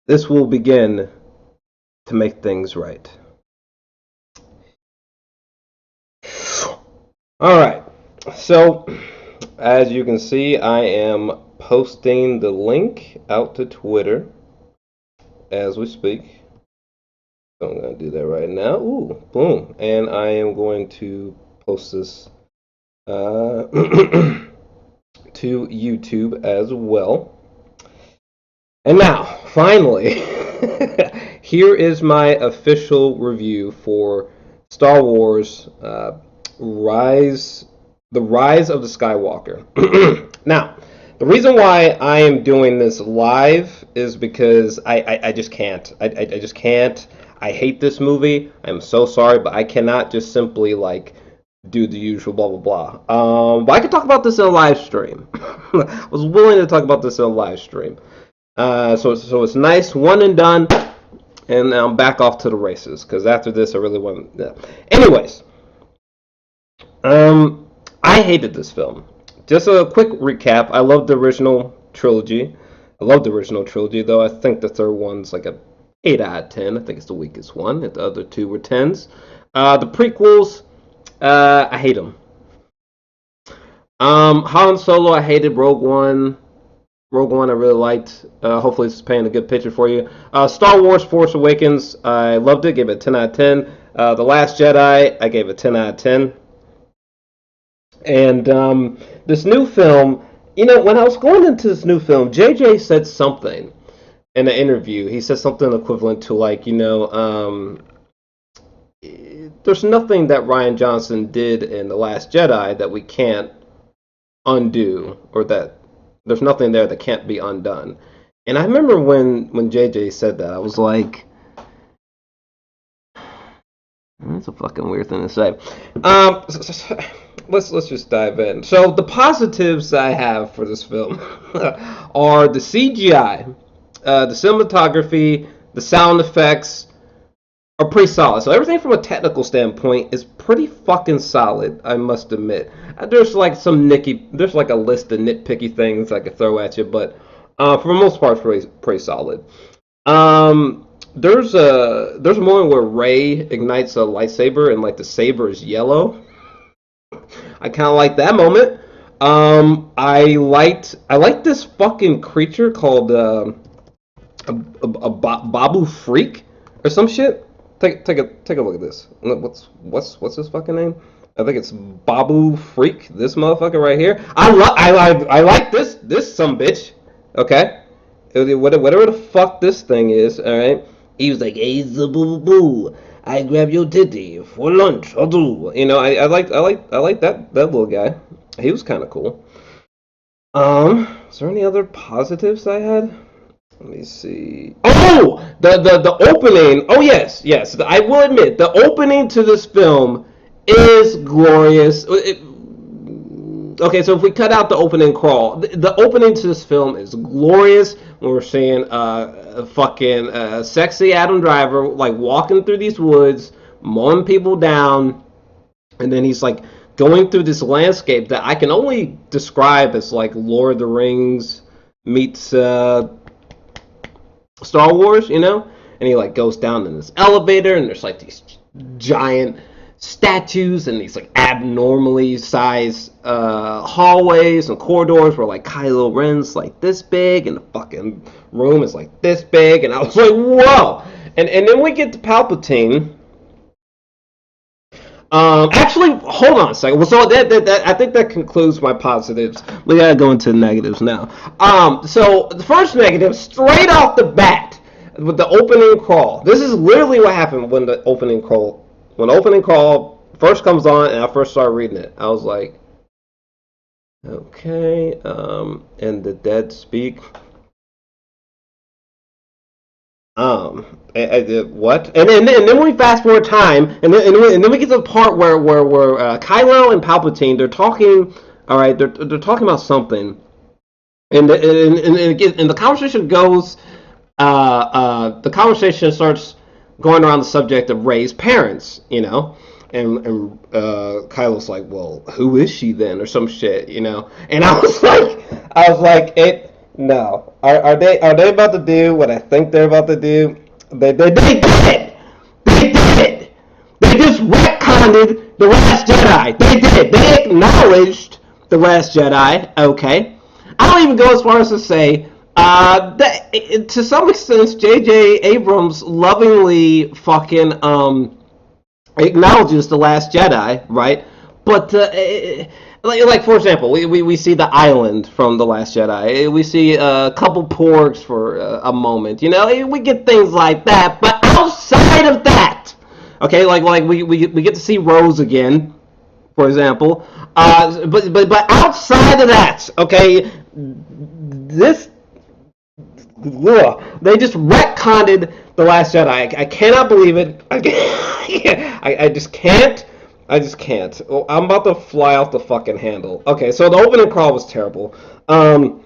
this will begin to make things right. Alright, so as you can see, I am posting the link out to Twitter as we speak. So I'm going to do that right now. Ooh, boom. And I am going to post this to YouTube as well. And now, finally, here is my official review for Star Wars The Rise of the Skywalker. Now, the reason why I am doing this live is because I just can't. I just can't. I hate this movie. I'm so sorry, but I cannot just simply do the usual blah blah blah. But I could talk about this in a live stream. I was willing to talk about this in a live stream. So it's nice, one and done, and I'm back off to the races because after this I really want. Yeah. Anyways, I hated this film. Just a quick recap. I loved the original trilogy. I love the original trilogy, though. I think the third one's like a 8 out of 10. I think it's the weakest one. The other two were 10s. The prequels, I hate them. Han Solo, I hated. Rogue One, I really liked. Hopefully this is painting a good picture for you. Star Wars Force Awakens, I loved it. Gave it 10 out of 10. The Last Jedi, I gave it 10 out of 10. And this new film, when I was going into this new film, JJ said something in an interview. He said something equivalent to there's nothing that Rian Johnson did in The Last Jedi that we can't undo, or that there's nothing there that can't be undone. And I remember when JJ said that, I was like, that's a fucking weird thing to say. Let's just dive in. So the positives I have for this film are the CGI, the cinematography, the sound effects are pretty solid. So everything from a technical standpoint is pretty fucking solid, I must admit. There's like a list of nitpicky things I could throw at you, but for the most part, it's pretty solid. There's a moment where Rey ignites a lightsaber and the saber is yellow. I kind of like that moment. I liked this fucking creature called a Babu Freak or some shit. Take a look at this. What's his fucking name? I think it's Babu Freak. This motherfucker right here. I like this some bitch. Okay, whatever the fuck this thing is. All right. He was like, "Hey, boo boo, I grab your titty for lunch. I do." I like that little guy. He was kind of cool. Is there any other positives I had? Let me see. Oh, the opening. Oh yes. I will admit the opening to this film is glorious. Okay, so if we cut out the opening crawl, the opening to this film is glorious. When we're seeing fucking sexy Adam Driver walking through these woods, mowing people down, and then he's going through this landscape that I can only describe as Lord of the Rings meets Star Wars, and he goes down in this elevator, and there's these giant statues and these abnormally sized hallways and corridors where Kylo Ren's this big and the fucking room is this big, and I was like, whoa. And then we get to Palpatine. Actually, hold on a second. Well, so that I think that concludes my positives. We gotta go into the negatives now. So the first negative, straight off the bat, with the opening crawl. This is literally what happened when the opening crawl first comes on, and I first started reading it. I was like, okay, and the dead speak. I did what? And then we fast forward time, and then we get to the part where Kylo and Palpatine, they're talking. All right, they're talking about something, and the conversation goes. The conversation starts going around the subject of Rey's parents, and Kylo's like, well, who is she then, or some shit, and I was like, No. Are they about to do what I think they're about to do? They did it! They did it! They just retconned The Last Jedi. They did. They acknowledged The Last Jedi. Okay. I don't even go as far as to say that to some extent J.J. Abrams lovingly fucking acknowledges The Last Jedi, right? But like for example, we see the island from The Last Jedi. We see a couple porgs for a moment. You know, we get things like that. But outside of that, okay, like we get to see Rose again, for example. But outside of that, okay, this they just retconned The Last Jedi. I cannot believe it. I just can't. I just can't. Oh, I'm about to fly off the fucking handle. Okay, so the opening crawl was terrible. Finn,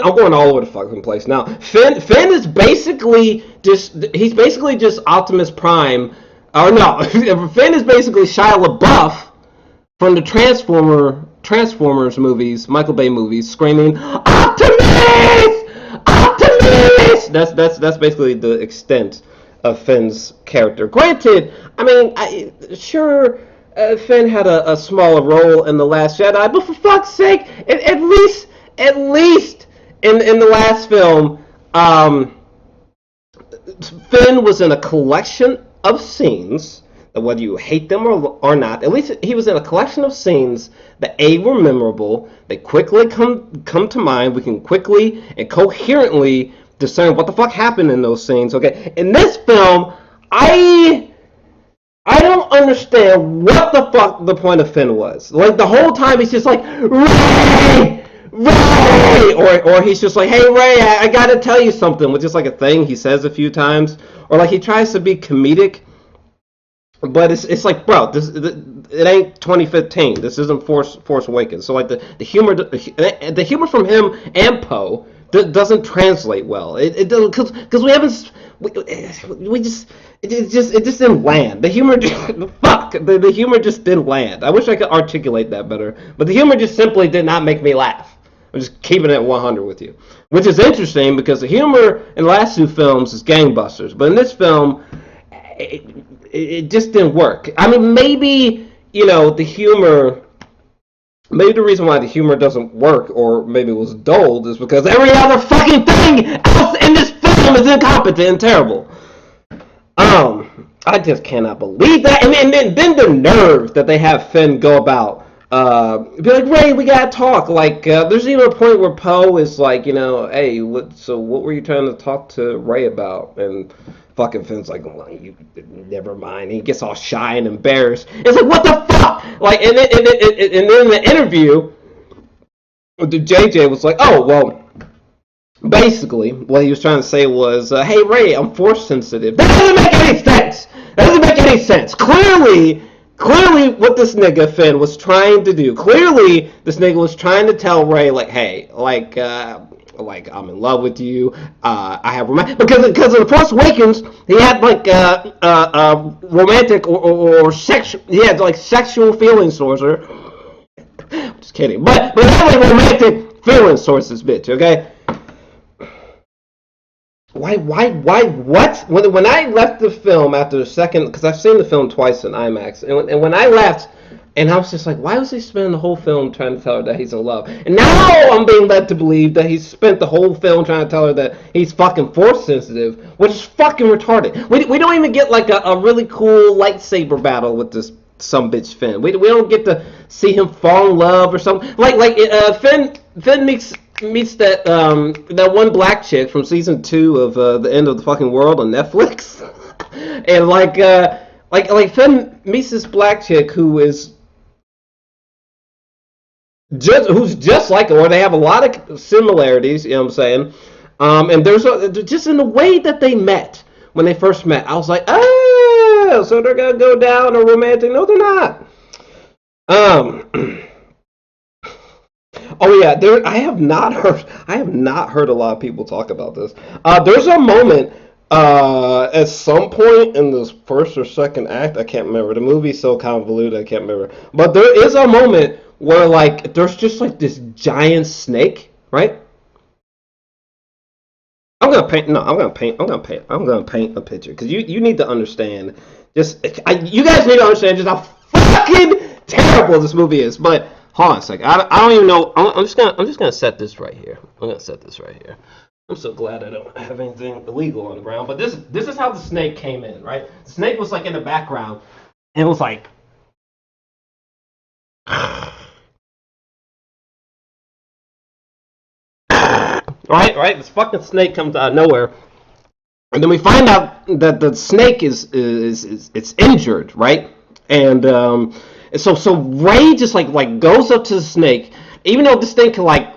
I'm going all over the fucking place now. Finn is basically he's basically just Optimus Prime. Or no, Finn is basically Shia LaBeouf from the Transformers movies, Michael Bay movies, screaming Optimus! Optimus! That's basically the extent of Finn's character. Granted, I mean, sure, Finn had a smaller role in The Last Jedi, but for fuck's sake, at least in the last film, Finn was in a collection of scenes that whether you hate them or not, at least he was in a collection of scenes that A, were memorable, they quickly come to mind, we can quickly and coherently discern what the fuck happened in those scenes, okay? In this film, I don't understand what the fuck the point of Finn was. Like, the whole time he's just like, Ray! Ray! Or he's just like, hey, Ray, I gotta tell you something, which is like a thing he says a few times. Or like he tries to be comedic, but it's like, bro, it ain't 2015. This isn't Force Awakens. So like the humor from him and Poe doesn't translate well. It doesn't because we just it just didn't land. The humor the humor just didn't land. I wish I could articulate that better, but the humor just simply did not make me laugh. I'm just keeping it at 100 with you, which is interesting because the humor in the last two films is gangbusters, but in this film, it just didn't work. I mean, maybe the humor. Maybe the reason why the humor doesn't work, or maybe it was dulled, is because every other fucking thing else in this film is incompetent and terrible. I just cannot believe that. And then the nerve that they have Finn go about, be like, Ray, we gotta talk. Like, there's even a point where Poe is like, hey, what were you trying to talk to Ray about? And fucking Finn's like, well, you never mind. He gets all shy and embarrassed. It's like, what the fuck? Like, and then in the interview, the JJ was like, oh, well, basically, what he was trying to say was, hey, Ray, I'm force sensitive. That doesn't make any sense. That doesn't make any sense. Clearly, what this nigga Finn was trying to do. Clearly, this nigga was trying to tell Ray, like, hey, like I'm in love with you. I have romantic because of the Force Awakens, he had like romantic or sexual. He had like sexual feelings towards her. Just kidding, but he had like romantic feelings towards this bitch. Okay. Why, what? When I left the film after the second, because I've seen the film twice in IMAX, and when I left, and I was just like, why was he spending the whole film trying to tell her that he's in love? And now I'm being led to believe that he spent the whole film trying to tell her that he's fucking force sensitive, which is fucking retarded. We don't even get like a really cool lightsaber battle with this some bitch Finn. We don't get to see him fall in love or something. Finn meets that one black chick from season 2 of The End of the Fucking World on Netflix, and like Finn meets this black chick who's just like her, or they have a lot of similarities. You know what I'm saying? And there's just in the way that they met when they first met, I was like, oh, so they're gonna go down a romantic? No, they're not. Oh yeah, I have not heard a lot of people talk about this. There's a moment at some point in this first or second act, I can't remember. The movie's so convoluted, I can't remember. But there is a moment where like there's just like this giant snake, right? I'm gonna paint. No, I'm gonna paint. I'm gonna paint. I'm gonna paint a picture because you need to understand. You guys need to understand just how fucking terrible this movie is. But hold on a second. I don't even know. I'm just gonna set this right here. I'm gonna set this right here. I'm so glad I don't have anything illegal on the ground. But this is how the snake came in, right? The snake was like in the background, and it was like. Right. This fucking snake comes out of nowhere, and then we find out that the snake is it's injured, right? And so Ray just like goes up to the snake, even though this thing can like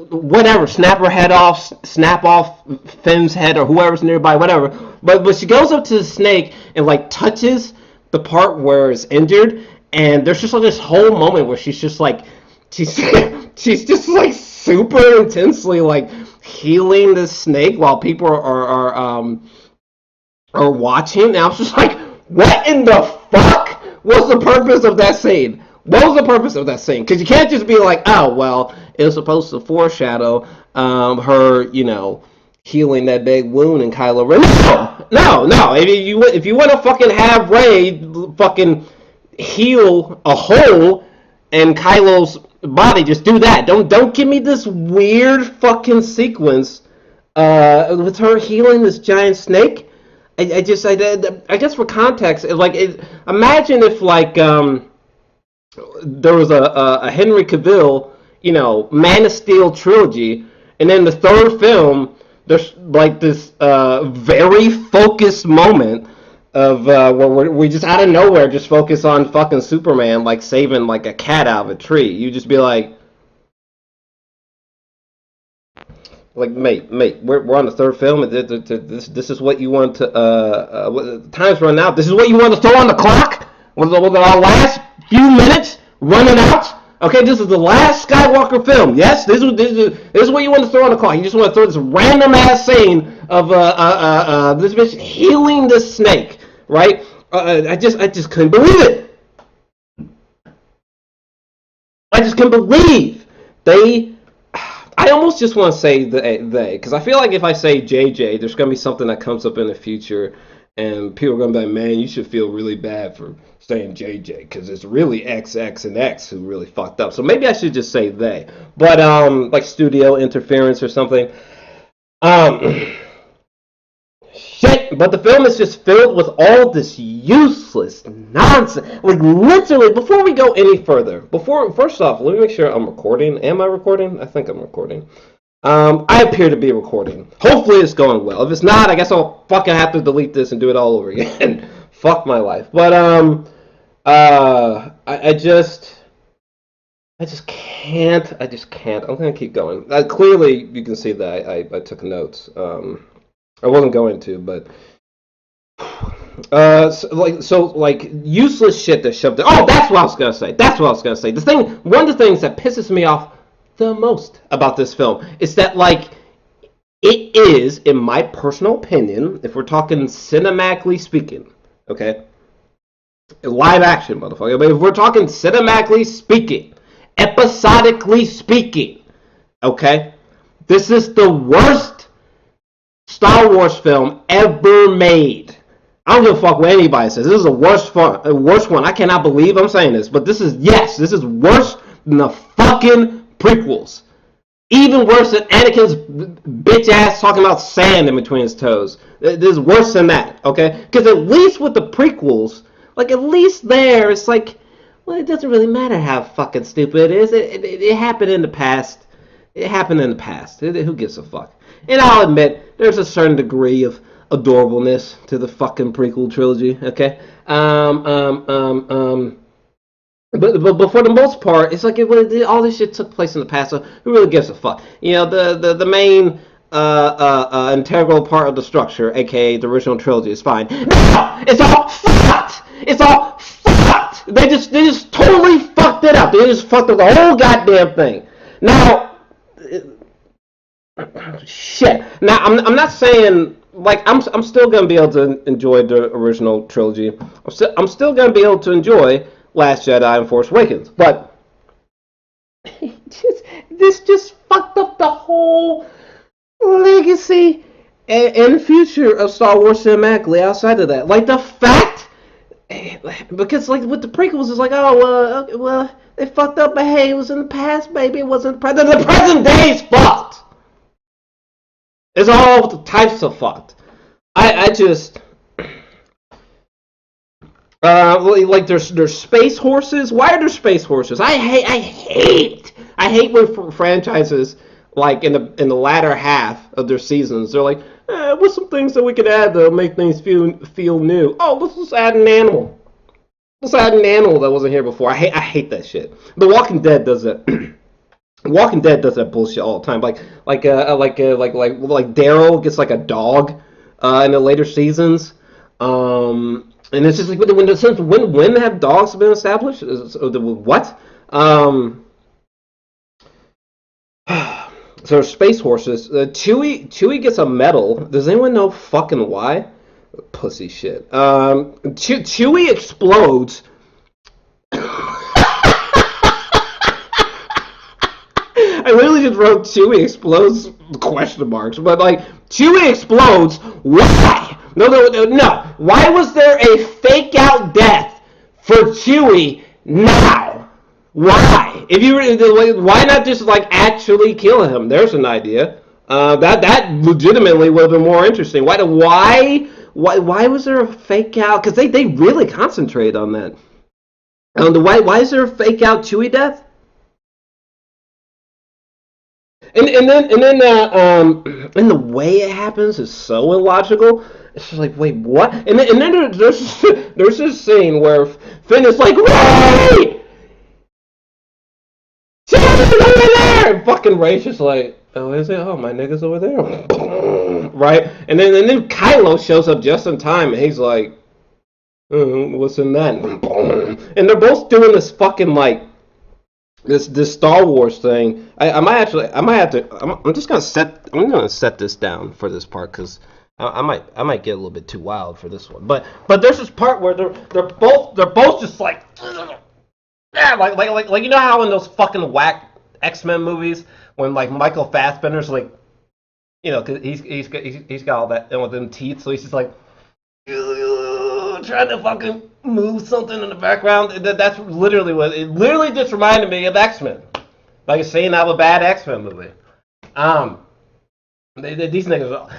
whatever snap her head off, snap off Finn's head or whoever's nearby, whatever. But she goes up to the snake and like touches the part where it's injured, and there's just like this whole moment where she's just like she's she's just like super intensely like healing the snake while people are watching. And I was just like, what in the fuck was the purpose of that scene? What was the purpose of that scene? Because you can't just be like, oh well, it was supposed to foreshadow her, healing that big wound in Kylo Ren. No. If you want to fucking have Rey fucking heal a hole in Kylo's body, just do that. Don't give me this weird fucking sequence with her healing this giant snake. I guess for context, imagine if like there was a Henry Cavill, Man of Steel trilogy, and then the third film there's like this very focused moment of where we just out of nowhere just focus on fucking Superman like saving like a cat out of a tree. You just be like mate, we're on the third film. This is what you want to time's run out. This is what you want to throw on the clock with our last few minutes running out. Okay, this is the last Skywalker film. Yes, this is what you want to throw on the clock. You just want to throw this random ass scene of this bitch healing the snake, right? I just couldn't believe it. I just couldn't believe they. I almost just want to say they, because I feel like if I say JJ, there's gonna be something that comes up in the future, and people are gonna be like, man, you should feel really bad for saying JJ, because it's really XX and X who really fucked up. So maybe I should just say they, but like studio interference or something. Shit, but the film is just filled with all this useless nonsense. Like literally, before we go any further, first off, let me make sure I'm recording. Am I recording? I think I'm recording. I appear to be recording. Hopefully it's going well. If it's not, I guess I'll fucking have to delete this and do it all over again. Fuck my life. But I just can't. I'm gonna keep going. Clearly, you can see that I took notes. I wasn't going to, but useless shit that shoved. Oh, that's what I was gonna say. One of the things that pisses me off the most about this film is that it is, in my personal opinion, if we're talking cinematically speaking, okay, live action, motherfucker. But if we're talking cinematically speaking, episodically speaking, okay, this is the worst Star Wars film ever made. I don't give a fuck what anybody says. This is the worst one. I cannot believe I'm saying this, but this is worse than the fucking prequels. Even worse than Anakin's bitch ass talking about sand in between his toes. This is worse than that, okay? Because at least with the prequels, at least there, it's like, well, it doesn't really matter how fucking stupid it is. It happened in the past. Who gives a fuck? And I'll admit, there's a certain degree of adorableness to the fucking prequel trilogy, okay? But for the most part, it's like all this shit took place in the past, so who really gives a fuck? The main integral part of the structure, aka the original trilogy, is fine. No! It's all fucked! They just totally fucked it up. They just fucked up the whole goddamn thing. Now, shit. Now, I'm not saying, I'm still going to be able to enjoy the original trilogy. I'm still going to be able to enjoy Last Jedi and Force Awakens. But this just fucked up the whole legacy and future of Star Wars cinematically outside of that. Like the fact, because like with the prequels, it's like, oh well, they fucked up, but hey, it was in the past, baby. It wasn't the present. The present day is fucked. It's all types of fucked. I just. Like there's space horses. Why are there space horses? I hate when franchises like in the latter half of their seasons they're like, what's some things that we could add that'll make things feel new? Oh, let's just add an animal. Let's add an animal that wasn't here before. I hate that shit. The Walking Dead does that. Walking Dead does that bullshit all the time. Like Daryl gets like a dog in the later seasons. And it's just like when have dogs been established? What? So space horses. Chewie gets a medal. Does anyone know fucking why? Pussy shit. Chewie explodes. I literally just wrote Chewie explodes question marks, but like Chewie explodes. Why? No. Why was there a fake out death for Chewie now? Why? Why not just like actually kill him? There's an idea. That legitimately would have been more interesting. Why was there a fake out? Because they really concentrate on that. Why is there a fake out Chewie death? And the way it happens is so illogical. It's just like, wait, what? And then there's this scene where Finn is like, wait! Someone's over there! And fucking Ray's just like, oh, is it? Oh, my nigga's over there. Right? And then Kylo shows up just in time, and he's like, what's in that? And they're both doing this fucking like this Star Wars thing. I'm just gonna set this down for this part because I might get a little bit too wild for this one. But there's this part where they're both just like, yeah, like you know how in those fucking whack X-Men movies when like Michael Fassbender's like, you know, cause he's got all that with them teeth, so he's just like trying to fucking move something in the background. That's literally what it literally just reminded me of X-Men, like a scene out of a bad X-Men movie. These niggas are,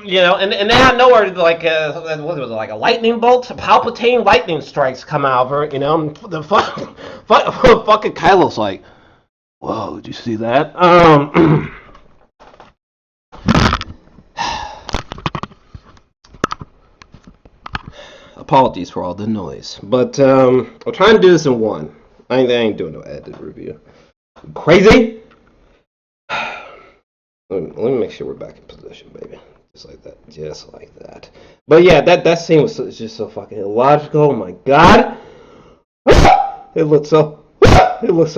you know, and then out of nowhere, like what was it, like a lightning bolt, Palpatine lightning strikes come out of her, you know, and the fucking Kylo's like, whoa, did you see that? Apologies for all the noise, but I'm trying to do this in one. I ain't doing no edited review. Crazy. Let me make sure we're back in position, baby. Just like that. But yeah, that scene was just so fucking illogical. Oh my god, it looks so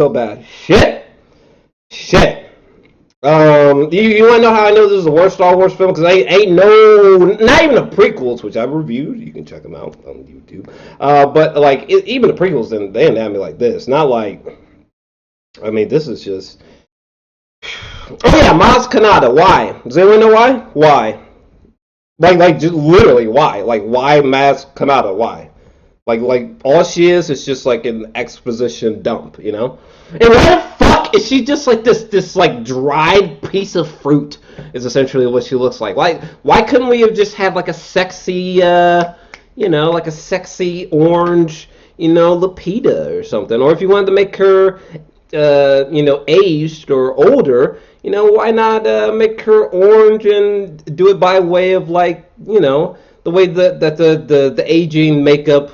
bad. Shit. You want to know how I know this is the worst Star Wars film? Because I ain't not even the prequels, which I've reviewed. You can check them out on YouTube. But like even the prequels, they didn't have me like this. Not like, I mean, this is just. Oh yeah, Maz Kanata. Why? Does anyone know why? Why? Like just literally why? Like why Maz Kanata? Why? Like all she is just like an exposition dump, you know? And why the fuck is she just like this like dried piece of fruit is essentially what she looks like. Like why couldn't we have just had like a sexy you know, like a sexy orange, you know, Lupita or something? Or if you wanted to make her you know, aged or older, you know, why not make her orange and do it by way of like, you know, the way that the aging makeup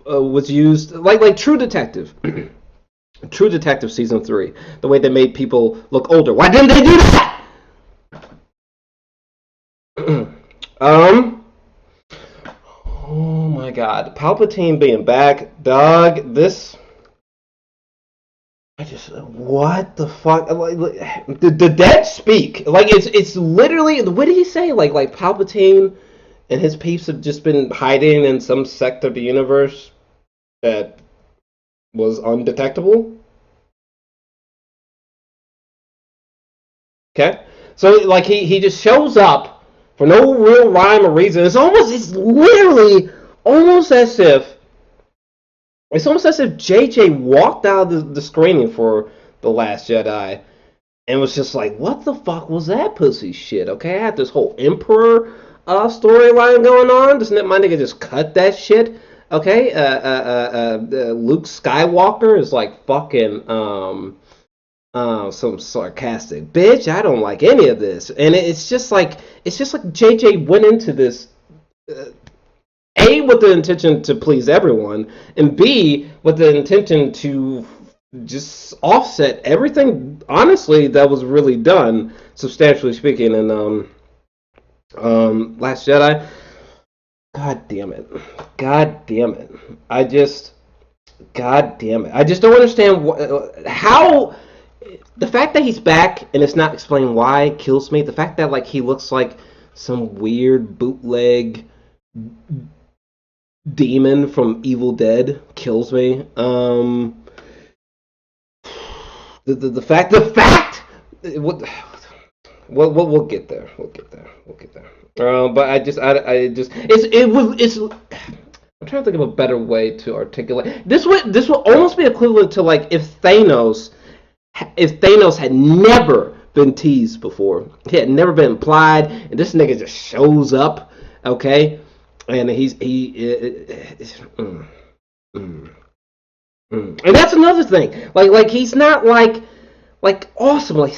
was used, like True Detective. True Detective season 3, the way they made people look older. Why didn't they do that? Oh my god, Palpatine being back, dog. This. What the fuck? Like, the dead speak. Like it's literally. What did he say? Like Palpatine and his peeps have just been hiding in some sect of the universe that was undetectable. Okay, so like he just shows up for no real rhyme or reason. It's literally almost as if JJ walked out of the screening for The Last Jedi and was just like, what the fuck was that pussy shit? Okay, I had this whole Emperor storyline going on. Doesn't my nigga just cut that shit? Okay, Luke Skywalker is like fucking some sarcastic bitch. I don't like any of this, and it's just like JJ went into this. A, with the intention to please everyone, and B, with the intention to just offset everything, honestly, that was really done, substantially speaking, in Last Jedi. God damn it. God damn it. God damn it. I just don't understand how. The fact that he's back and it's not explained why kills me. The fact that like he looks like some weird bootleg demon from Evil Dead kills me. The fact we'll get there. But it's I'm trying to think of a better way to articulate this. This would almost be equivalent to like if Thanos had never been teased before. He had never been implied, and this nigga just shows up, okay? And and that's another thing. Like he's not like awesome. Like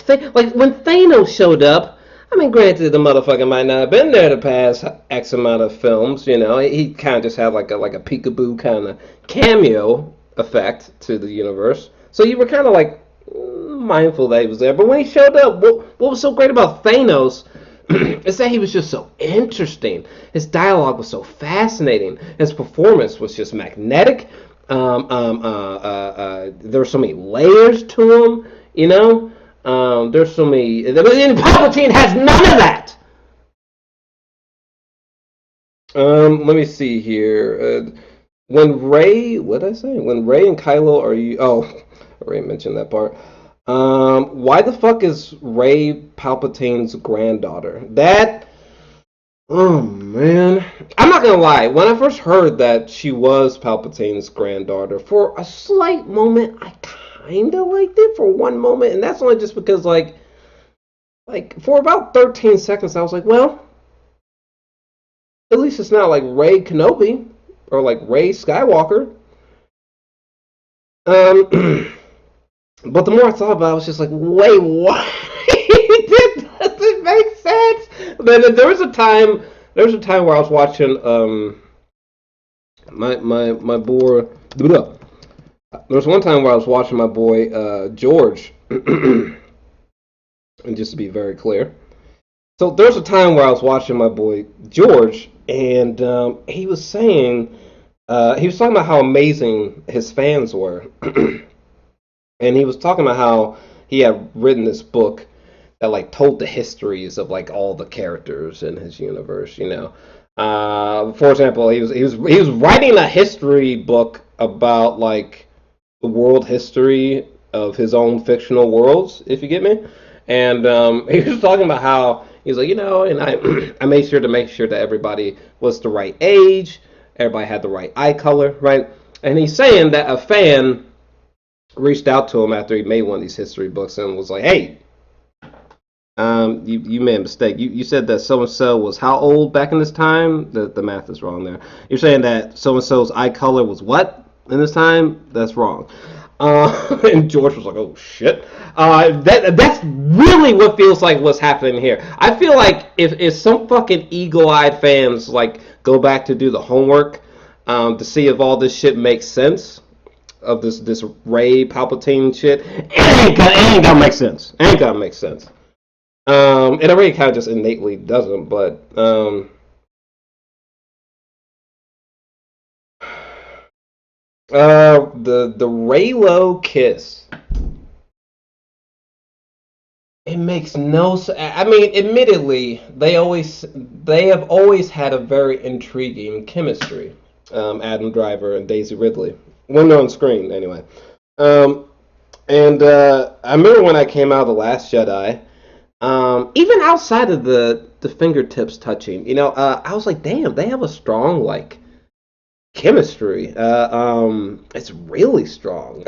when Thanos showed up. I mean, granted, the motherfucker might not have been there the past X amount of films. You know, he kind of just had like a peekaboo kind of cameo effect to the universe. So you were kind of like mindful that he was there. But when he showed up, what was so great about Thanos is that he was just so interesting. His dialogue was so fascinating. His performance was just magnetic. There were so many layers to him, you know. There's so many. And Palpatine has none of that. Let me see here. When Rey, what did I say? When Rey and Kylo are you? Oh, I already mentioned that part. Why the fuck is Rey Palpatine's granddaughter? Oh man, I'm not gonna lie. When I first heard that she was Palpatine's granddaughter, for a slight moment, I kind of liked it for one moment, and that's only just because like for about 13 seconds, I was like, well, at least it's not like Rey Kenobi or like Rey Skywalker. But the more I thought about it, I was just like, wait, what? It doesn't make sense. Then there was a time where I was watching my boy. There was one time where I was watching my boy George, and just to be very clear, so there was a time where I was watching my boy George, and he was saying he was talking about how amazing his fans were. And he was talking about how he had written this book that like told the histories of like all the characters in his universe, you know. For example, he was writing a history book about like the world history of his own fictional worlds, if you get me. And he was talking about how he's like, you know, and I made sure that everybody was the right age, everybody had the right eye color, right? And he's saying that a fan reached out to him after he made one of these history books and was like, hey, you made a mistake. You said that so-and-so was how old back in this time? The math is wrong there. You're saying that so-and-so's eye color was what in this time? That's wrong. And George was like, oh, shit. That's really what feels like what's happening here. I feel like if some fucking eagle-eyed fans like go back to do the homework to see if all this shit makes sense, of this Rey Palpatine shit, it ain't gonna make sense. It already kind of just innately doesn't, but the Reylo kiss, it makes no sense. I mean, admittedly, they have always had a very intriguing chemistry, Adam Driver and Daisy Ridley. When they're on screen, anyway. I remember when I came out of The Last Jedi, Even outside of the fingertips touching, I was like, damn, they have a strong like chemistry. It's really strong.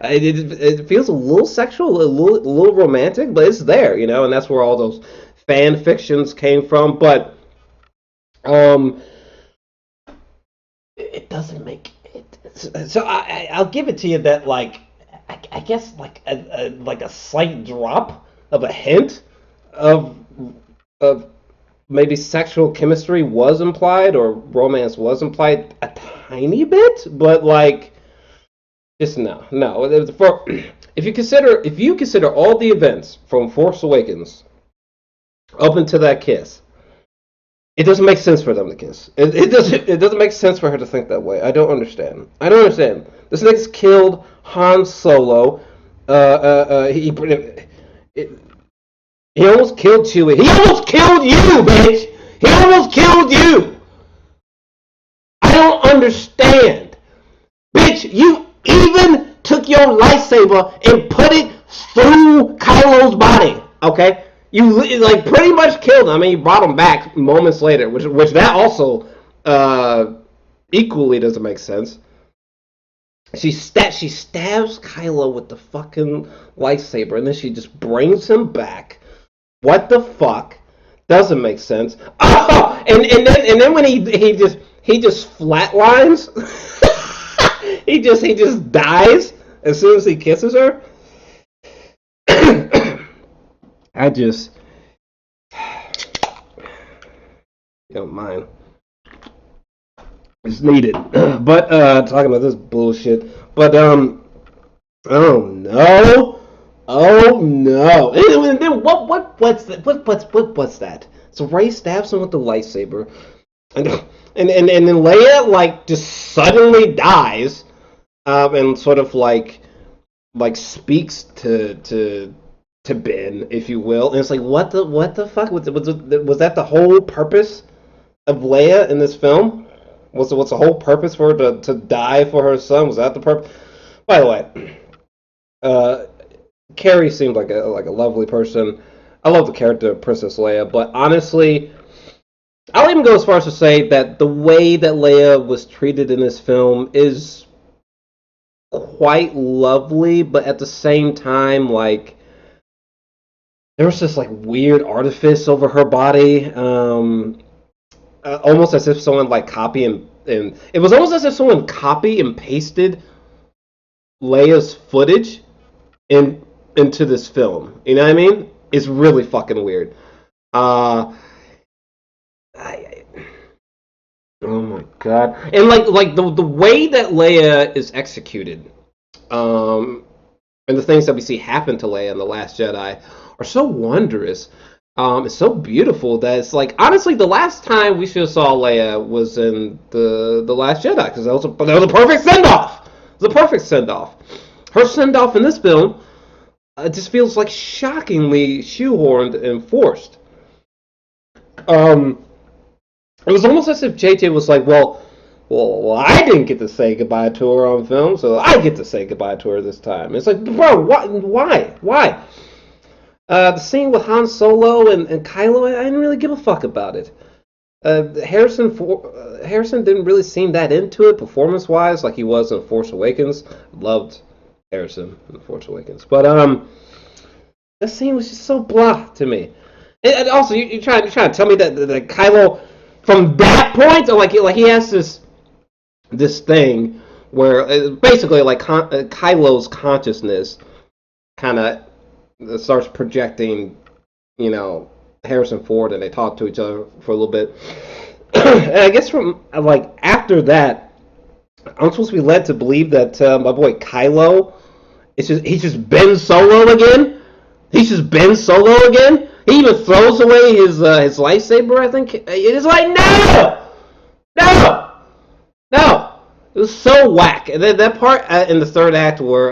It feels a little sexual, a little romantic, but it's there, and that's where all those fan fictions came from. But um, it doesn't make it. So I'll give it to you that like I guess like a slight drop of a hint of of maybe sexual chemistry was implied or romance was implied a tiny bit, but like just no. If you consider all the events from Force Awakens up into that kiss, it doesn't make sense for them to kiss. It doesn't make sense for her to think that way. I don't understand. I don't understand. This nigga's killed Han Solo. It, he almost killed Chewie. He almost killed you, bitch. He almost killed you. I don't understand, bitch. You even took your lightsaber and put it through Kylo's body. Okay, you like pretty much killed him. I mean, you brought him back moments later, which that also equally doesn't make sense. She stabs Kylo with the fucking lightsaber, and then she just brings him back. What the fuck? Doesn't make sense. Oh, and then when he just flatlines. he just dies as soon as he kisses her. I just you don't mind. It's needed. But talking about this bullshit. But oh no. Oh no! And then what's that? What's that? So Rey stabs him with the lightsaber, and then Leia like just suddenly dies, and sort of like speaks to Ben, if you will, and it's like what the fuck was that the whole purpose of Leia in this film? What's the whole purpose for her to die for her son? Was that the purpose? By the way, Keri seemed like a lovely person. I love the character of Princess Leia, but honestly, I'll even go as far as to say that the way that Leia was treated in this film is quite lovely, but at the same time, like there was this like weird artifice over her body, almost as if someone like and it was almost as if someone copy and pasted Leia's footage into this film. You know what I mean? It's really fucking weird. Oh my god! And like the way that Leia is executed, and the things that we see happen to Leia in the Last Jedi are so wondrous. It's so beautiful that it's like honestly the last time we should have saw Leia was in the Last Jedi because that was a perfect send off. It was a perfect send off. Her send off in this film just feels like shockingly shoehorned and forced. It was almost as if JJ was like, well, I didn't get to say goodbye to her on film, so I get to say goodbye to her this time. It's like, bro, why? The scene with Han Solo and Kylo, I didn't really give a fuck about it. Harrison didn't really seem that into it performance-wise, like he was in Force Awakens. Loved Harrison in Force Awakens, but that scene was just so blah to me. And also, you're trying to tell me that Kylo, from that point, or like he has this thing where basically like Kylo's consciousness kind of starts projecting, Harrison Ford, and they talk to each other for a little bit. And I guess from like after that, I'm supposed to be led to believe that my boy Kylo, he's just Ben Solo again. He's just Ben Solo again. He even throws away his lightsaber. I think it is like no. It was so whack. And then that part in the third act where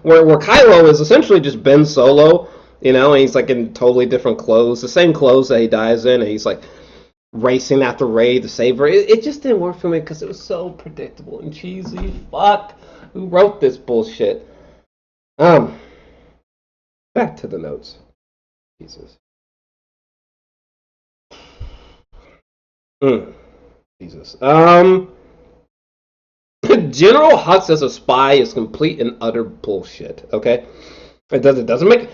where Kylo is essentially just Ben Solo, and he's like in totally different clothes, the same clothes that he dies in, and he's like racing after Rey to save her. It just didn't work for me because it was so predictable and cheesy. Fuck, who wrote this bullshit? Back to the notes. Jesus. Jesus. General Hux as a spy is complete and utter bullshit. Okay, it doesn't make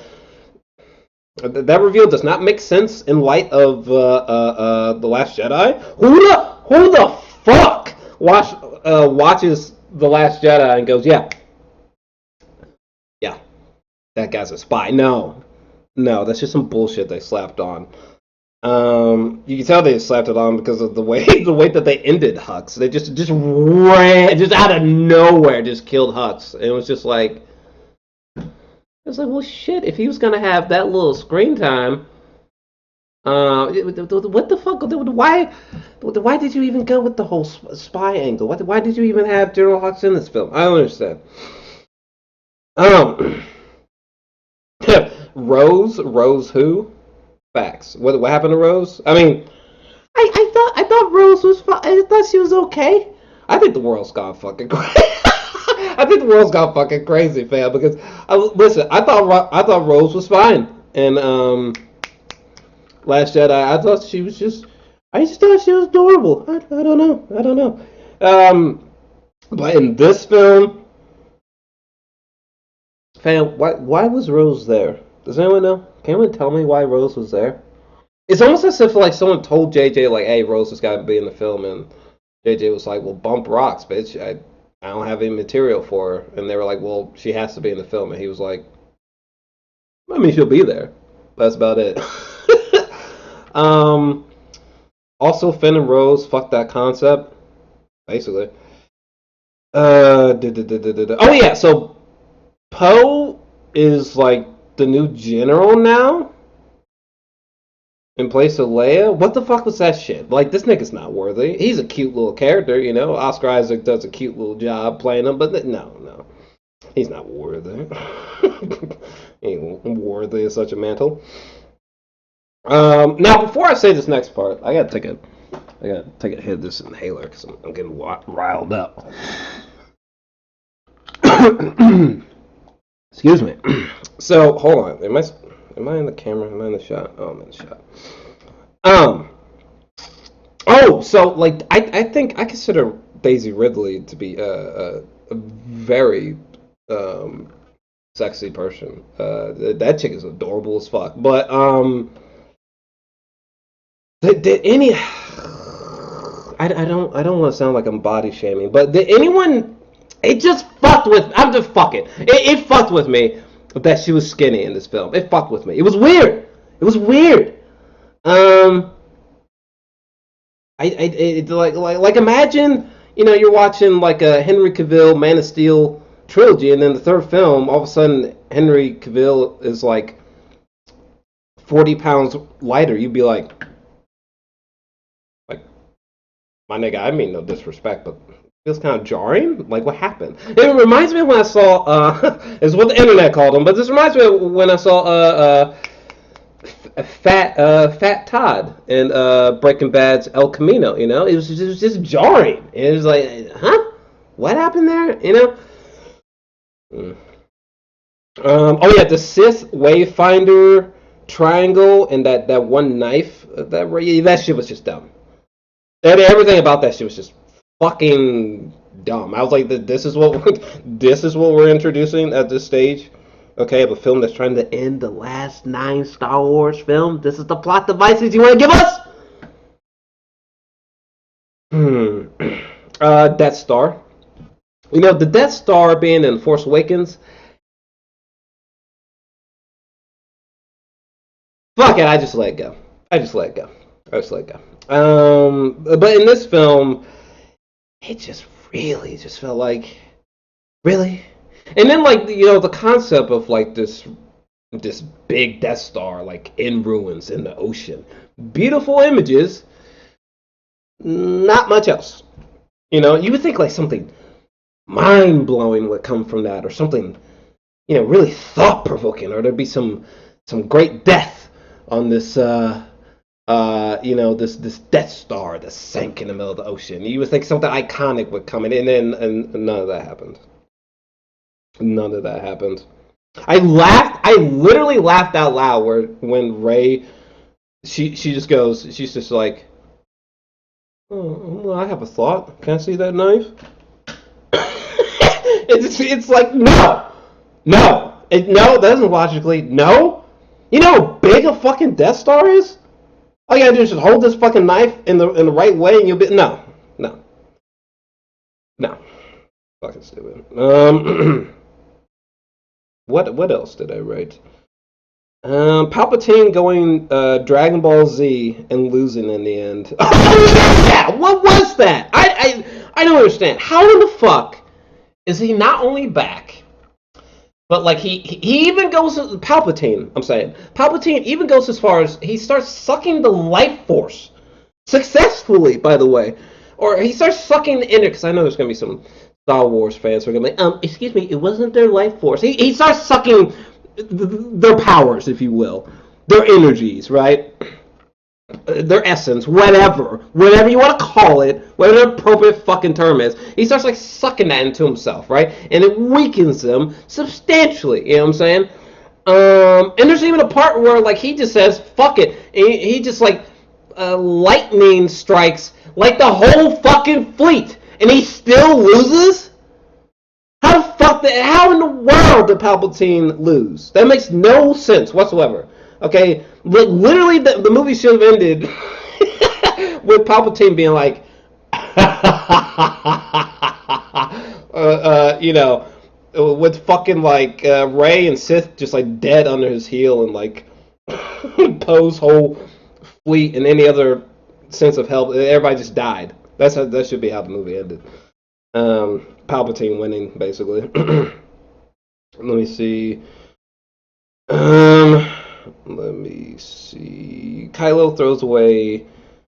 that reveal does not make sense in light of the Last Jedi. Who the fuck watches the Last Jedi and goes, yeah, that guy's a spy? No, that's just some bullshit they slapped on. You can tell they slapped it on because of the way that they ended Hux. They just ran just out of nowhere, just killed Hux. It was just like, well, shit. If he was gonna have that little screen time, what the fuck? Why did you even go with the whole spy angle? Why did you even have General Hux in this film? I don't understand. Rose who? Facts. What happened to Rose? I mean, I thought Rose was fine. I thought she was okay. I think the world's gone fucking crazy. I think the world's gone fucking crazy, fam. Because listen, I thought Rose was fine, and Last Jedi, I thought she was just. I just thought she was adorable. I don't know. But in this film, fam, why was Rose there? Does anyone know? Can anyone tell me why Rose was there? It's almost as if like someone told JJ like, "Hey, Rose has got to be in the film," and JJ was like, "Well, bump rocks, bitch. I don't have any material for her." And they were like, "Well, she has to be in the film," and he was like, "I mean, she'll be there. That's about it." Also, Finn and Rose, fuck that concept, basically. Oh yeah, so Poe is like the new general now in place of Leia. What the fuck was that shit? Like, this nigga's not worthy. He's a cute little character, you know. Oscar Isaac does a cute little job playing him, but no, he's not worthy. He ain't worthy of such a mantle. Now, before I say this next part, I gotta take a hit of this inhaler because I'm getting riled up. Excuse me. So hold on. Am I in the camera? Am I in the shot? Oh, I'm in the shot. Oh, so like I think I consider Daisy Ridley to be a very sexy person. That chick is adorable as fuck. But did any? I don't want to sound like I'm body shaming, but did anyone? It just fucked with. I'm just fucking. It fucked with me that she was skinny in this film. It fucked with me. It was weird. Like imagine you're watching like a Henry Cavill Man of Steel trilogy, and then the third film, all of a sudden Henry Cavill is like 40 pounds lighter. You'd be like, my nigga, I mean no disrespect, but it feels kind of jarring. Like, what happened? It reminds me of when I saw, is what the internet called him, but this reminds me of when I saw Fat Todd in Breaking Bad's El Camino. It was just jarring. It was like, huh? What happened there? Oh yeah, the Sith Wayfinder triangle and that one knife. That shit was just dumb. Everything about that shit was just fucking dumb. I was like, this is what we're introducing at this stage. Okay, of a film that's trying to end the last 9 Star Wars films. This is the plot devices you want to give us? Death Star. The Death Star being in Force Awakens. Fuck it, I just let it go. But in this film, it just really just felt like, really? And then like, the concept of like this big Death Star like in ruins in the ocean. Beautiful images, not much else. You would think like something mind-blowing would come from that, or something, really thought-provoking, or there'd be some great death on this this Death Star that sank in the middle of the ocean. You would think something iconic would come in, and none of that happened. I literally laughed out loud when Rey, she just goes, she's just like, oh, well, I have a thought. Can I see that knife? It's like, no, no, no, that isn't logically, no. You know how big a fucking Death Star is? All you gotta do is just hold this fucking knife in the right way, and you'll be no, no, no. Fucking stupid. What else did I write? Palpatine going Dragon Ball Z and losing in the end. Oh yeah, what was that? I don't understand. How in the fuck is he not only back, but like he even goes Palpatine. I'm saying Palpatine even goes as far as he starts sucking the life force successfully. By the way, or he starts sucking the inner. Because I know there's gonna be some Star Wars fans who are gonna be like, excuse me, it wasn't their life force. He starts sucking their powers, if you will, their energies, right? Their essence, whatever you want to call it, whatever the appropriate fucking term is, he starts like sucking that into himself, right? And it weakens him substantially. You know what I'm saying? And there's even a part where like he just says, "Fuck it," and he just like lightning strikes like the whole fucking fleet, and he still loses. How in the world did Palpatine lose? That makes no sense whatsoever. Okay, literally, the movie should have ended with Palpatine being like, you know, with fucking like Rey and Sith just like dead under his heel, and like Poe's whole fleet and any other sense of help, everybody just died. That should be how the movie ended. Palpatine winning, basically. Let me see. Let me see. Kylo throws away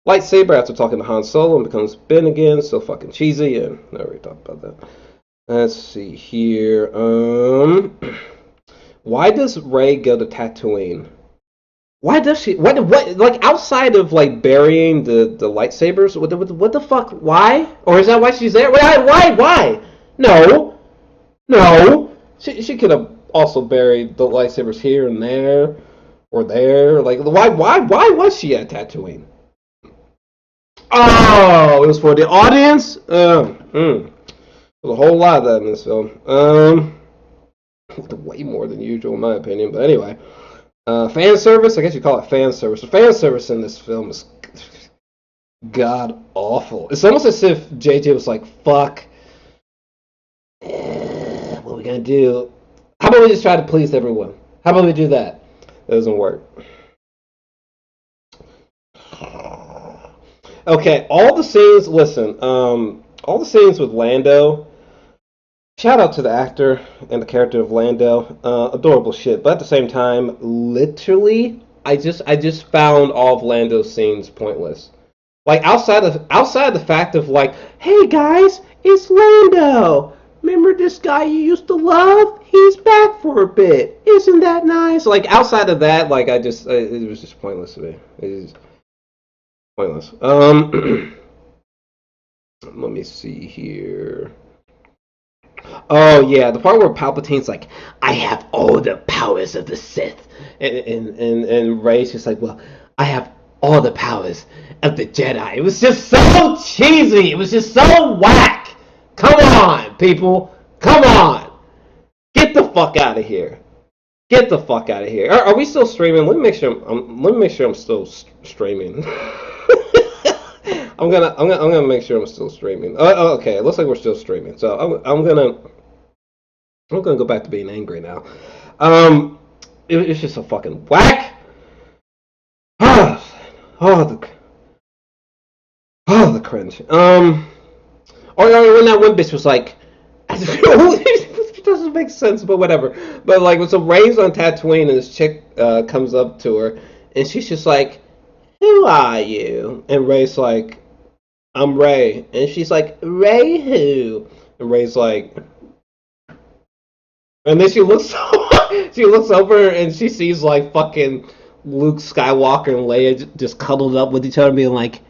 lightsaber after talking to Han Solo and becomes Ben again. So fucking cheesy. And I already talked about that. Let's see here. Why does Rey go to Tatooine? Why does she? What? Like outside of like burying the lightsabers? What the fuck? Why? Or is that why she's there? Why? No, no. She could have also buried the lightsabers here and there, or there. Like why was she at Tatooine? Oh, it was for the audience. There's a whole lot of that in this film. Way more than usual, in my opinion. But anyway. Fan service, I guess you call it fan service. The fan service in this film is god awful. It's almost as if JJ was like, fuck, what are we gonna do? How about we just try to please everyone? How about we do that? That doesn't work. Okay, all the scenes, listen, all the scenes with Lando, shout out to the actor and the character of Lando. Adorable shit. But at the same time, literally, I just found all of Lando's scenes pointless. Like outside of the fact of like, hey guys, it's Lando. Remember this guy you used to love? He's back for a bit. Isn't that nice? Like outside of that, like it was just pointless to me. It was pointless. Let me see here. Oh yeah, the part where Palpatine's like, I have all the powers of the Sith, and Rey's just like, well, I have all the powers of the Jedi. It was just so cheesy. It was just so whack. Come on, people. Come on. Get the fuck out of here. Get the fuck out of here. Are we still streaming? Let me make sure I'm still streaming. I'm gonna make sure I'm still streaming. Okay, it looks like we're still streaming. So I'm gonna go back to being angry now. It's just a fucking whack. The cringe. Or when that one bitch was like, it doesn't make sense, but whatever. But like, when some Rey's on Tatooine and this chick comes up to her, and she's just like, who are you? And Rey's like, I'm Rey. And she's like, Rey who? And Rey's like, and then she looks over and she sees like fucking Luke Skywalker and Leia just cuddled up with each other, being like,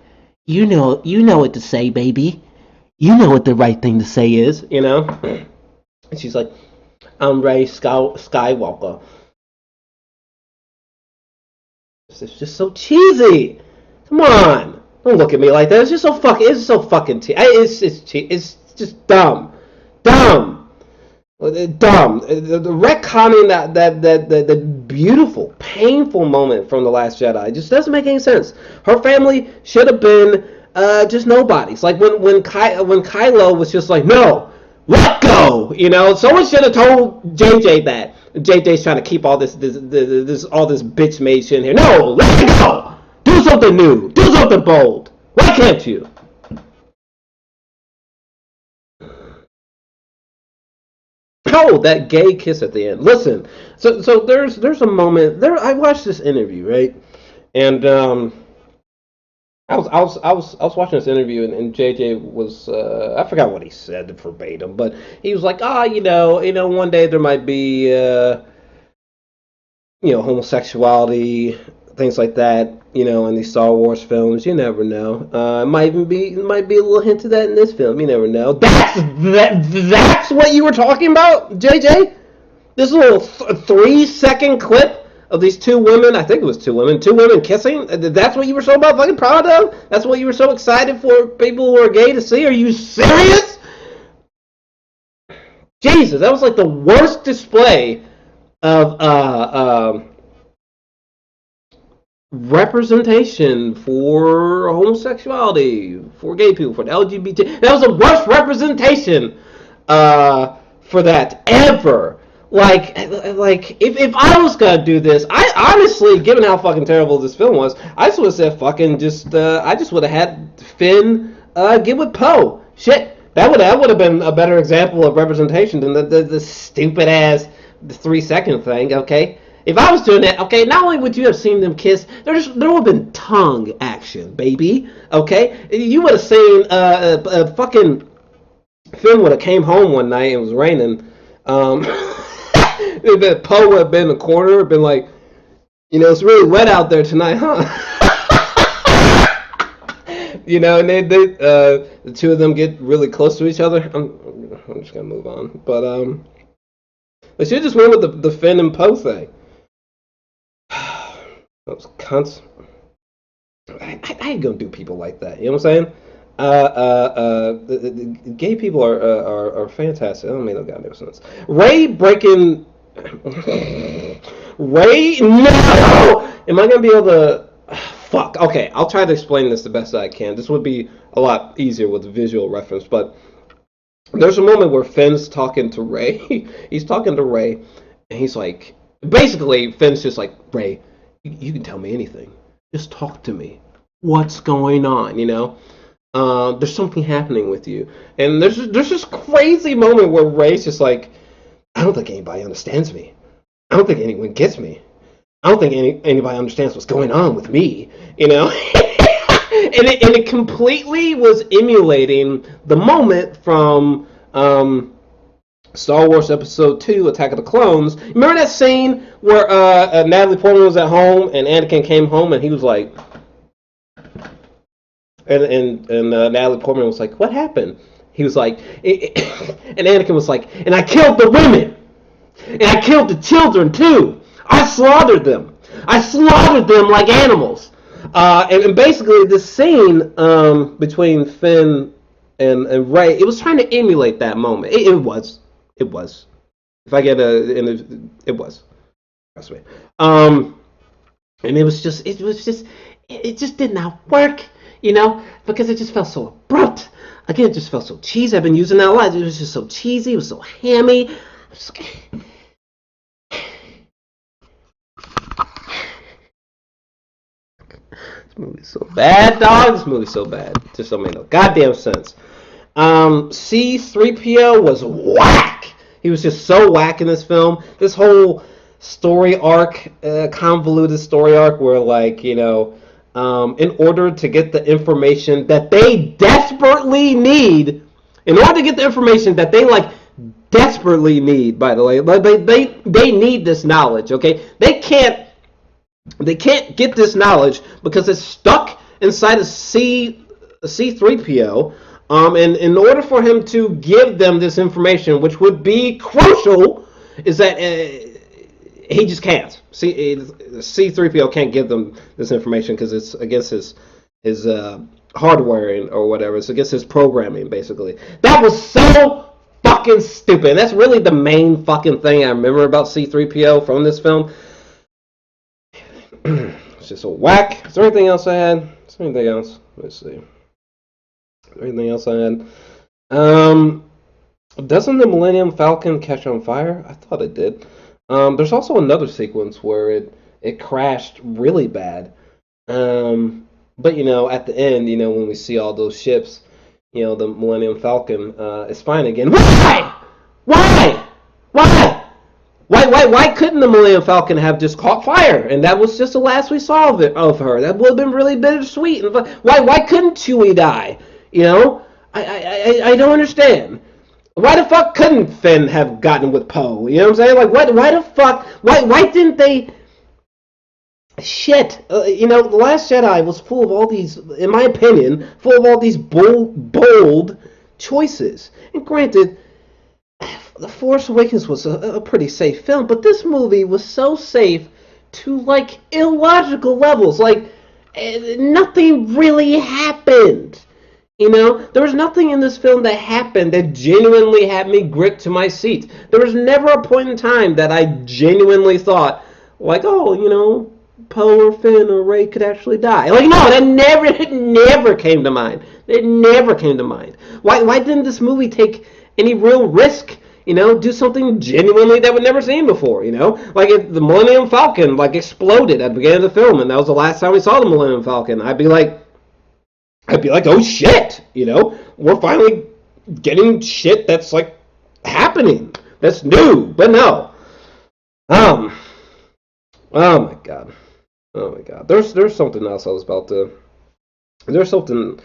you know what to say, baby. You know what the right thing to say is, you know? And she's like, Rise Skywalker. It's just so cheesy. Come on, don't look at me like that. It's just so fucking. It's so fucking. It's just dumb, dumb, dumb. The retconning that beautiful, painful moment from the Last Jedi just doesn't make any sense. Her family should have been just nobodies. Like when Kylo was just like, no, let go. Someone should have told JJ that. JJ's trying to keep all this all this bitch made shit in here. No, let it go. Do something new. Do something bold. Why can't you? Oh, that gay kiss at the end. Listen, so there's a moment there. I watched this interview, right, and I was watching this interview, and JJ was I forgot what he said verbatim, but he was like, one day there might be homosexuality, things like that, in these Star Wars films. You never know. Might be a little hint of that in this film. You never know. That's what you were talking about, JJ. This little 3-second clip of these two women. I think it was two women kissing. That's what you were so fucking proud of. That's what you were so excited for people who are gay to see. Are you serious? Jesus, that was like the worst display of representation for homosexuality, for gay people, for the LGBT. That was the worst representation for that ever. Like if I was gonna do this, I honestly, given how fucking terrible this film was, I just would have said fucking just I just would have had Finn get with Poe. Shit, that would have been a better example of representation than the stupid ass 3-second thing. Okay. If I was doing that, okay, not only would you have seen them kiss, there would have been tongue action, baby. Okay, you would have seen fucking Finn would have came home one night and it was raining. Poe would have been in the corner, been like, it's really wet out there tonight, huh? And they the two of them get really close to each other. I'm just gonna move on, but they should just went with the Finn and Poe thing. Those cunts. I ain't gonna do people like that. You know what I'm saying? The gay people are fantastic. I don't make no goddamn sense. Ray breaking. Ray, no! Am I gonna be able to? Fuck. Okay, I'll try to explain this the best I can. This would be a lot easier with visual reference, but there's a moment where Finn's talking to Ray. He's talking to Ray, and he's like, basically, Finn's just like, Ray, you can tell me anything. Just talk to me. What's going on? There's something happening with you. And there's this crazy moment where Ray's just like, I don't think anybody understands me. I don't think anyone gets me. I don't think anybody understands what's going on with me. and it completely was emulating the moment from Star Wars Episode 2, Attack of the Clones. Remember that scene where Natalie Portman was at home and Anakin came home and he was like, and Natalie Portman was like, what happened? He was like, and Anakin was like, and I killed the women, and I killed the children too. I slaughtered them like animals. And basically, this scene between Finn and Ray, it was trying to emulate that moment. It was. If I get it was. Trust me. And it just did not work, because it just felt so abrupt. Again, it just felt so cheesy. I've been using that a lot. It was just so cheesy. It was so hammy. This movie's so bad, dog. This movie's so bad. Just don't make no goddamn sense. C-3PO was whack. He was just so whack in this film. This whole story arc, convoluted story arc, where in order to get the information that they desperately need, by the way, they need this knowledge. Okay, they can't get this knowledge because it's stuck inside a C-3PO. And in order for him to give them this information, which would be crucial is that he just can't. C-3PO can't give them this information because it's against his hardware or whatever. It's against his programming, basically. That was so fucking stupid. And that's really the main fucking thing I remember about C-3PO from this film. It's just a whack. Is there anything else I had? Is there anything else? Let's see. Is there anything else I had? Doesn't the Millennium Falcon catch on fire? I thought it did. There's also another sequence where it crashed really bad. But at the end, when we see all those ships, the Millennium Falcon is fine again. Why? Why couldn't the Millennium Falcon have just caught fire? And that was just the last we saw of her. That would have been really bittersweet. Why couldn't Chewie die? I don't understand. Why the fuck couldn't Finn have gotten with Poe? You know what I'm saying? Like, why the fuck? Why didn't they? Shit. The Last Jedi was full of all these, in my opinion, full of all these bold choices. And granted, The Force Awakens was a pretty safe film, but this movie was so safe to, like, illogical levels. Like, nothing really happened. There was nothing in this film that happened that genuinely had me gripped to my seat. There was never a point in time that I genuinely thought, like, oh, Poe or Finn or Rey could actually die. Like, no, it never came to mind. It never came to mind. Why didn't this movie take any real risk? Do something genuinely that we'd never seen before, Like, if the Millennium Falcon, like, exploded at the beginning of the film, and that was the last time we saw the Millennium Falcon, I'd be like, oh shit, we're finally getting shit that's, like, happening. That's new, but no. Oh my god. There's something else I was about to. There's something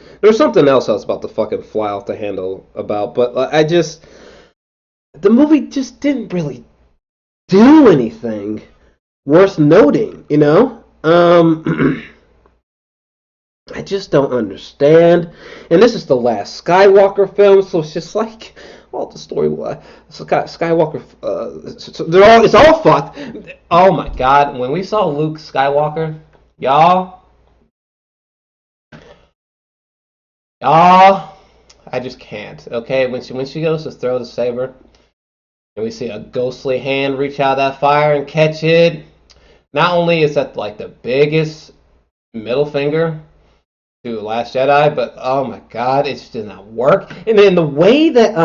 else I was about to fucking fly off the handle about, but the movie just didn't really do anything worth noting, I just don't understand. And this is the last Skywalker film, so it's just like all the story. Skywalker, it's all fucked. Oh my god! When we saw Luke Skywalker, y'all, I just can't. Okay, when she goes to throw the saber, and we see a ghostly hand reach out of that fire and catch it. Not only is that like the biggest middle finger to Last Jedi, but oh my god, it just did not work. And then the way that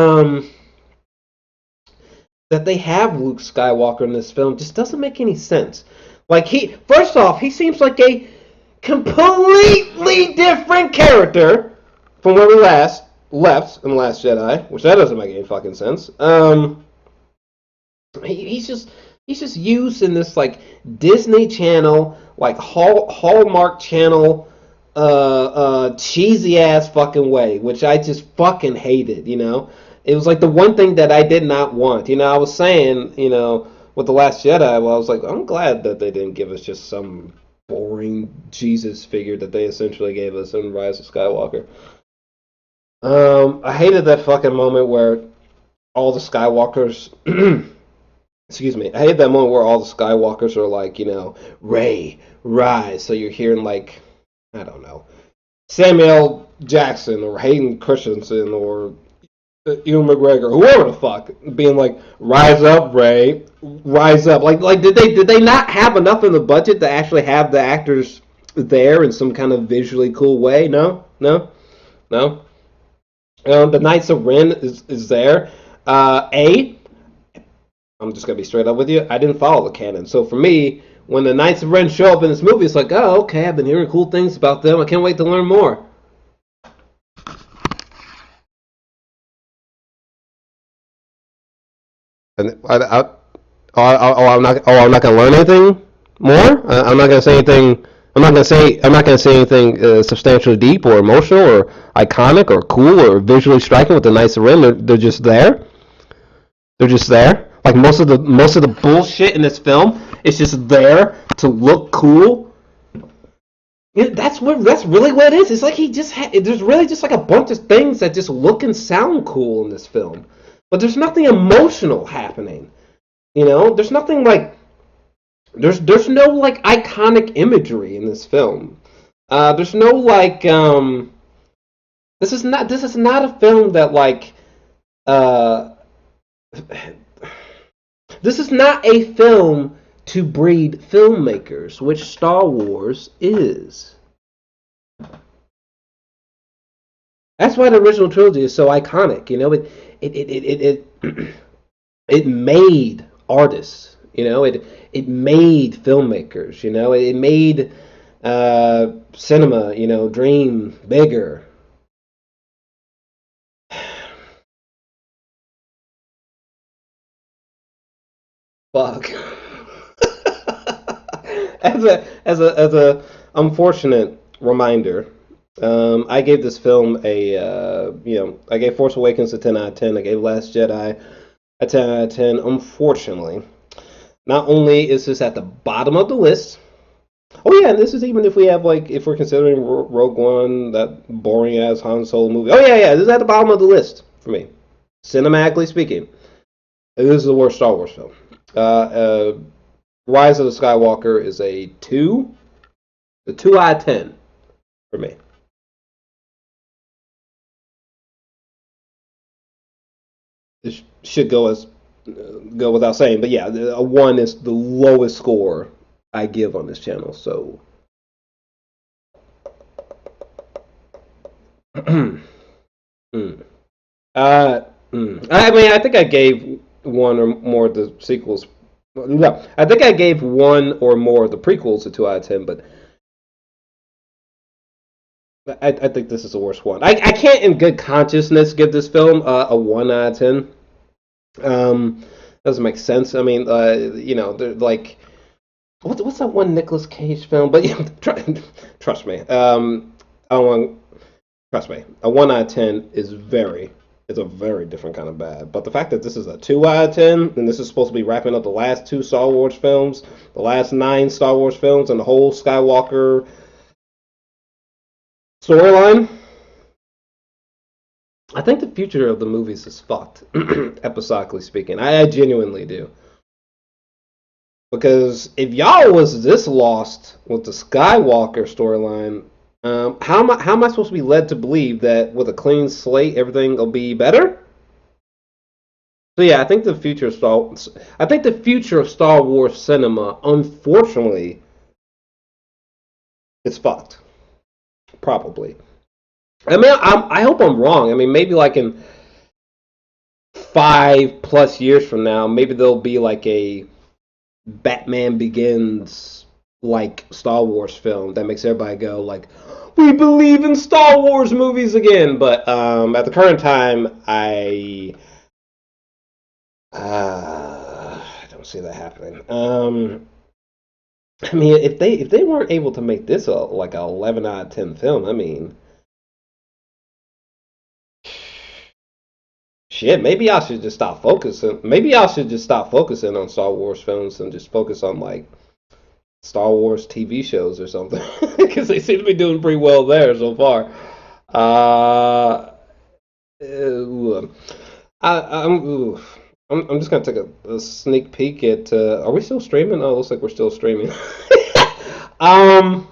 that they have Luke Skywalker in this film just doesn't make any sense. Like, first off, he seems like a completely different character from where we last left in Last Jedi, which that doesn't make any fucking sense. He's just used in this like Disney Channel, like Hallmark Channel, cheesy ass fucking way, which I just fucking hated. It was like the one thing that I did not want. I was saying, with The Last Jedi, well, I was like, I'm glad that they didn't give us just some boring Jesus figure that they essentially gave us in Rise of Skywalker. I hated that fucking moment where all the Skywalkers, excuse me, I hated that moment where all the Skywalkers are like, Rey, rise. So you're hearing like, I don't know, Samuel Jackson or Hayden Christensen or Ewan McGregor, whoever the fuck, being like, rise up, Rey, rise up. Like did they not have enough in the budget to actually have the actors there in some kind of visually cool way? No. The Knights of Ren is there. I'm just gonna be straight up with you. I didn't follow the canon, so for me, when the Knights of Ren show up in this movie, it's like, oh, okay, I've been hearing cool things about them. I can't wait to learn more. And I'm not gonna learn anything more. I'm not gonna say anything. I'm not gonna say anything substantially deep or emotional or iconic or cool or visually striking with the Knights of Ren. They're just there. They're just there. Like most of the bullshit in this film, it's just there to look cool. Yeah, that's really what it is. It's like there's really just like a bunch of things that just look and sound cool in this film, but there's nothing emotional happening. There's nothing like there's no like iconic imagery in this film. There's no like this is not a film that like uh this is not a film to breed filmmakers, which Star Wars is. That's why the original trilogy is so iconic. It it made artists. It made filmmakers. It made cinema. Dream bigger. Fuck. As a unfortunate reminder, I gave this film I gave Force Awakens a 10 out of 10. I gave Last Jedi a 10 out of 10. Unfortunately, not only is this at the bottom of the list. Oh yeah, and this is even if we have like if we're considering Rogue One, that boring ass Han Solo movie. Oh yeah, this is at the bottom of the list for me, cinematically speaking. This is the worst Star Wars film. Rise of the Skywalker is a 2 out of 10 for me. It should go without saying, but yeah, a 1 is the lowest score I give on this channel. So, mm. I mean, I think I gave one or more of the sequels. No, I think I gave one or more of the prequels a 2 out of 10, but I think this is the worst one. I can't, in good consciousness, give this film a 1 out of 10. Doesn't make sense. I mean, they're like, what's that one Nicolas Cage film? But yeah, trust me. I don't want, trust me. A 1 out of 10 is a very different kind of bad. But the fact that this is a 2 out of 10, and this is supposed to be wrapping up the last 2 Star Wars films, the last 9 Star Wars films, and the whole Skywalker storyline, I think the future of the movies is fucked, episodically speaking. I genuinely do. Because if y'all was this lost with the Skywalker storyline, how am I supposed to be led to believe that with a clean slate everything will be better? So yeah, I think the future of Star Wars cinema, unfortunately, is fucked. Probably. I mean, I hope I'm wrong. I mean, maybe like in 5+ years from now, maybe there'll be like a Batman Begins like Star Wars film that makes everybody go like, we believe in Star Wars movies again. But at the current time, I don't see that happening. I mean, if they weren't able to make this like a 11 out of 10 film, I mean, shit, maybe I should just stop focusing. Maybe I should just stop focusing on Star Wars films and just focus on like Star Wars TV shows or something, because they seem to be doing pretty well there so far. Uh, I'm just gonna take a sneak peek at. Are we still streaming? Oh, it looks like we're still streaming. um,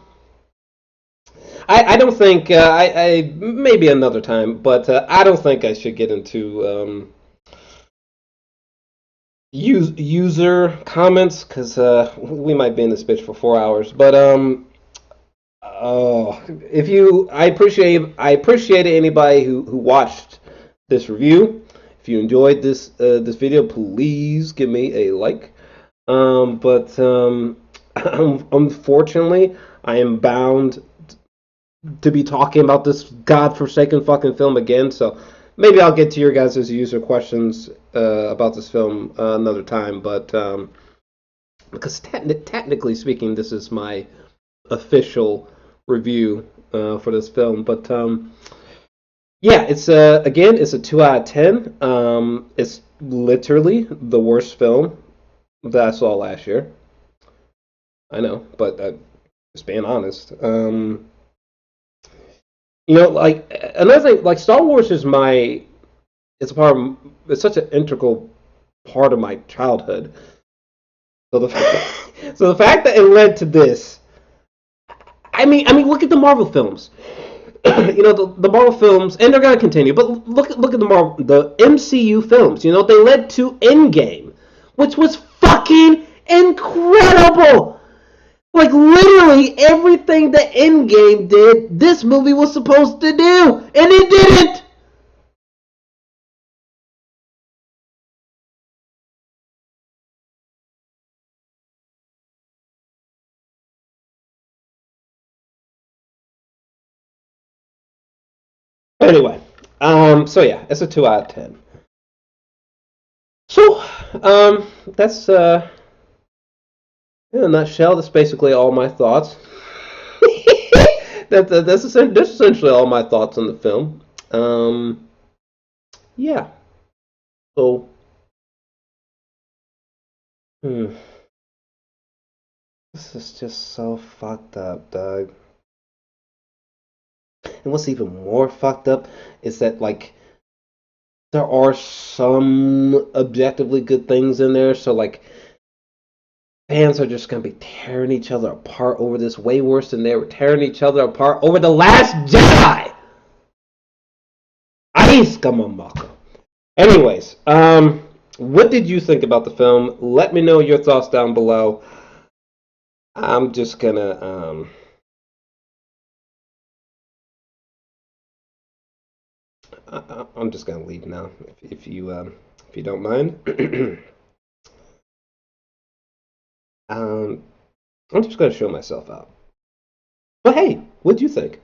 I don't think I maybe another time, but I don't think I should get into user comments because we might be in this bitch for 4 hours. But if you, I appreciate anybody who watched this review. If you enjoyed this video, please give me a like. But unfortunately, I am bound to be talking about this godforsaken fucking film again. So maybe I'll get to your guys' user questions about this film another time. But because technically speaking, this is my official review for this film. But yeah, it's again, it's a 2 out of 10. It's literally the worst film that I saw last year. I know, but just being honest. Like another thing, like Star Wars is it's such an integral part of my childhood. So the so the fact that it led to this, I mean, look at the Marvel films. The Marvel films, and they're gonna continue. But look at the MCU films. They led to Endgame, which was fucking incredible. Like literally everything that Endgame did, this movie was supposed to do, and it didn't. Anyway, so yeah, it's a 2 out of 10. So, that's in a nutshell. That's basically all my thoughts. That's essentially all my thoughts on the film. Yeah. So, hmm, this is just so fucked up, Doug. And what's even more fucked up is that like there are some objectively good things in there. So like fans are just gonna be tearing each other apart over this way worse than they were tearing each other apart over the Last Jedi. Ice Gamamaka. Anyways, what did you think about the film? Let me know your thoughts down below. I'm just gonna I'm just gonna leave now if you don't mind. I'm just gonna show myself out. But hey, what'd you think?